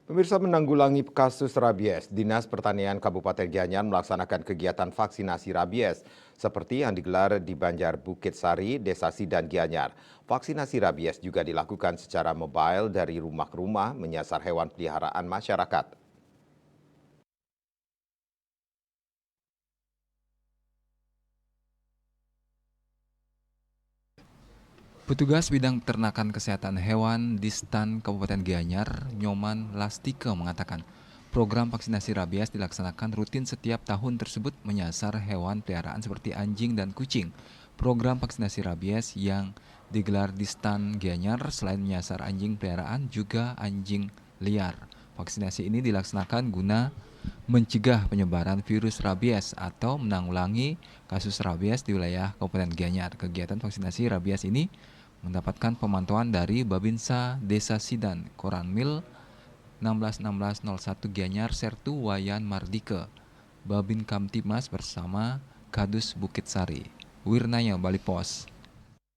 Pemirsa, menanggulangi kasus rabies, Dinas Pertanian Kabupaten Gianyar melaksanakan kegiatan vaksinasi rabies seperti yang digelar di Banjar Bukit Sari, Desa Sidan Gianyar. Vaksinasi rabies juga dilakukan secara mobile dari rumah ke rumah menyasar hewan peliharaan masyarakat. Petugas bidang peternakan kesehatan hewan di STAN Kabupaten Gianyar, Nyoman Lastike mengatakan, program vaksinasi rabies dilaksanakan rutin setiap tahun tersebut menyasar hewan peliharaan seperti anjing dan kucing. Program vaksinasi rabies yang digelar di STAN Gianyar selain menyasar anjing peliharaan juga anjing liar. Vaksinasi ini dilaksanakan guna mencegah penyebaran virus rabies atau menanggulangi kasus rabies di wilayah Kabupaten Gianyar. Kegiatan vaksinasi rabies ini mendapatkan pemantauan dari Babinsa Desa Sidan, Koramil 161601 Gianyar Sertu Wayan Mardike, Babin Kamtibmas bersama Kadus Bukit Sari. Wirnaya Bali Pos.